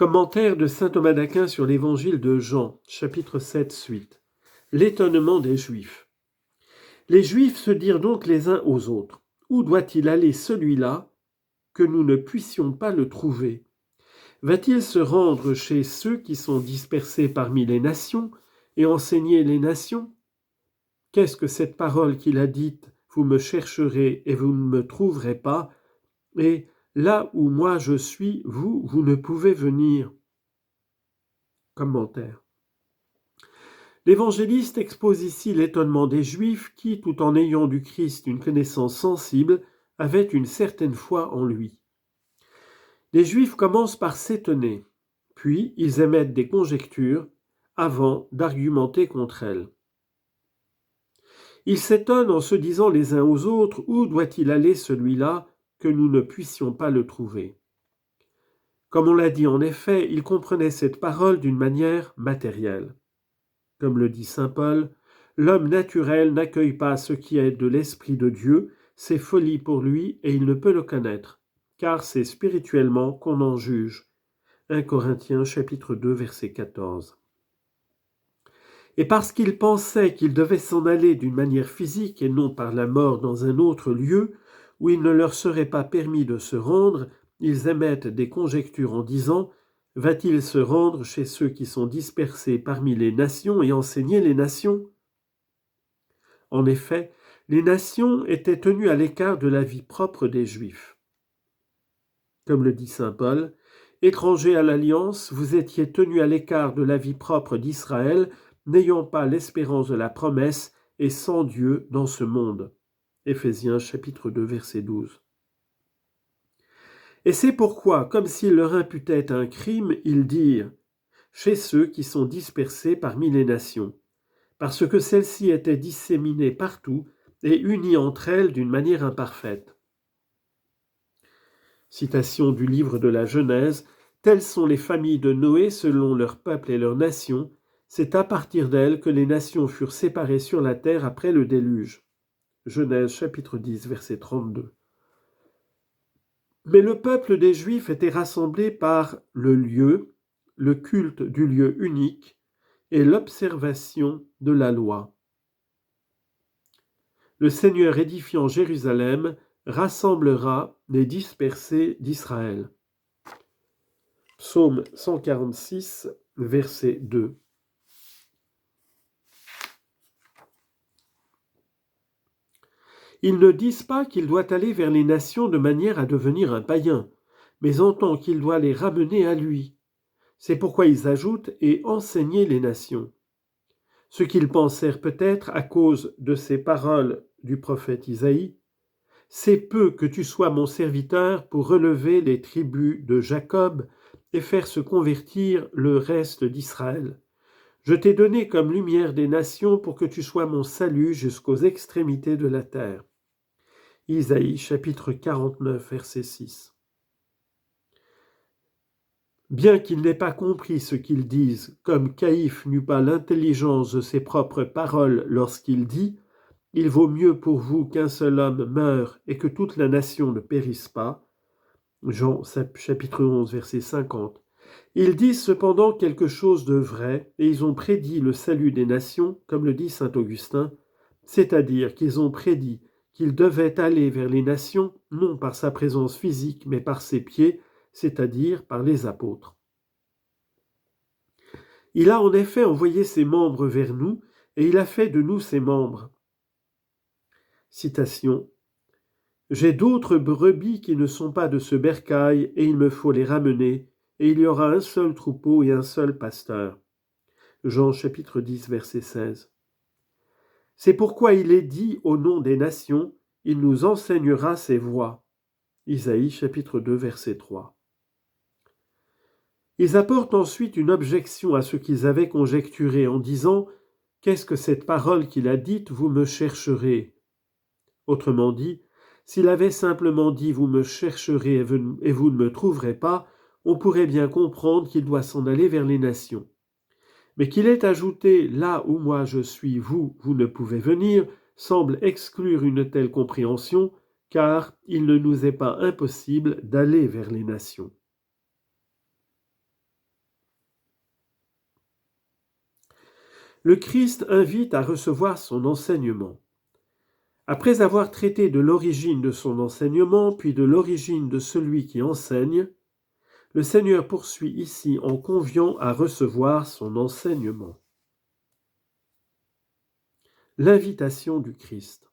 Commentaire de saint Thomas d'Aquin sur l'évangile de Jean, chapitre 7, suite. L'étonnement des Juifs. Les Juifs se dirent donc les uns aux autres: où doit-il aller celui-là que nous ne puissions pas le trouver? Va-t-il se rendre chez ceux qui sont dispersés parmi les nations et enseigner les nations? Qu'est-ce que cette parole qu'il a dite: vous me chercherez et vous ne me trouverez pas, et là où moi je suis, vous ne pouvez venir? Commentaire. L'évangéliste expose ici l'étonnement des Juifs qui, tout en ayant du Christ une connaissance sensible, avaient une certaine foi en lui. Les Juifs commencent par s'étonner, puis ils émettent des conjectures avant d'argumenter contre elles. Ils s'étonnent en se disant les uns aux autres: où doit-il aller celui-là que nous ne puissions pas le trouver? Comme on l'a dit en effet, ils comprenaient cette parole d'une manière matérielle. Comme le dit saint Paul, l'homme naturel n'accueille pas ce qui est de l'Esprit de Dieu, c'est folie pour lui et il ne peut le connaître, car c'est spirituellement qu'on en juge. 1 Corinthiens chapitre 2 verset 14. Et parce qu'ils pensaient qu'ils devaient s'en aller d'une manière physique et non par la mort dans un autre lieu, où il ne leur serait pas permis de se rendre, ils émettent des conjectures en disant: va-t-il se rendre chez ceux qui sont dispersés parmi les nations et enseigner les nations? En effet, les nations étaient tenues à l'écart de la vie propre des Juifs. Comme le dit saint Paul, « Étrangers à l'alliance, vous étiez tenus à l'écart de la vie propre d'Israël, n'ayant pas l'espérance de la promesse et sans Dieu dans ce monde. » Éphésiens chapitre 2 verset 12. Et c'est pourquoi, comme s'il leur imputait un crime, ils dirent: chez ceux qui sont dispersés parmi les nations, parce que celles-ci étaient disséminées partout et unies entre elles d'une manière imparfaite. Citation du livre de la Genèse: telles sont les familles de Noé selon leur peuple et leur nation. C'est à partir d'elles que les nations furent séparées sur la terre après le déluge. Genèse chapitre 10 verset 32. Mais le peuple des Juifs était rassemblé par le lieu, le culte du lieu unique et l'observation de la loi. Le Seigneur édifiant Jérusalem rassemblera les dispersés d'Israël. Psaume 146, verset 2. Ils ne disent pas qu'il doit aller vers les nations de manière à devenir un païen, mais en tant qu'il doit les ramener à lui. C'est pourquoi ils ajoutent « et enseigner les nations ». Ce qu'ils pensèrent peut-être à cause de ces paroles du prophète Isaïe: « C'est peu que tu sois mon serviteur pour relever les tribus de Jacob et faire se convertir le reste d'Israël. Je t'ai donné comme lumière des nations pour que tu sois mon salut jusqu'aux extrémités de la terre. » Isaïe chapitre 49 verset 6. Bien qu'ils n'aient pas compris ce qu'ils disent, comme Caïphe n'eut pas l'intelligence de ses propres paroles lorsqu'il dit: « Il vaut mieux pour vous qu'un seul homme meure et que toute la nation ne périsse pas. » Jean chapitre 11 verset 50. Ils disent cependant quelque chose de vrai et ils ont prédit le salut des nations, comme le dit saint Augustin, c'est-à-dire qu'ils ont prédit qu'il devait aller vers les nations, non par sa présence physique, mais par ses pieds, c'est-à-dire par les apôtres. Il a en effet envoyé ses membres vers nous, et il a fait de nous ses membres. Citation: « J'ai d'autres brebis qui ne sont pas de ce bercail, et il me faut les ramener, et il y aura un seul troupeau et un seul pasteur. » Jean chapitre 10 verset 16. C'est pourquoi il est dit au nom des nations: « Il nous enseignera ses voies. » Isaïe chapitre 2 verset 3. Ils apportent ensuite une objection à ce qu'ils avaient conjecturé en disant: « Qu'est-ce que cette parole qu'il a dite: vous me chercherez ?» Autrement dit, s'il avait simplement dit « vous me chercherez et vous ne me trouverez pas », on pourrait bien comprendre qu'il doit s'en aller vers les nations. Mais qu'il ait ajouté « là où moi je suis, vous ne pouvez venir », semble exclure une telle compréhension, car il ne nous est pas impossible d'aller vers les nations. Le Christ invite à recevoir son enseignement. Après avoir traité de l'origine de son enseignement, puis de l'origine de celui qui enseigne, le Seigneur poursuit ici en conviant à recevoir son enseignement. L'invitation du Christ.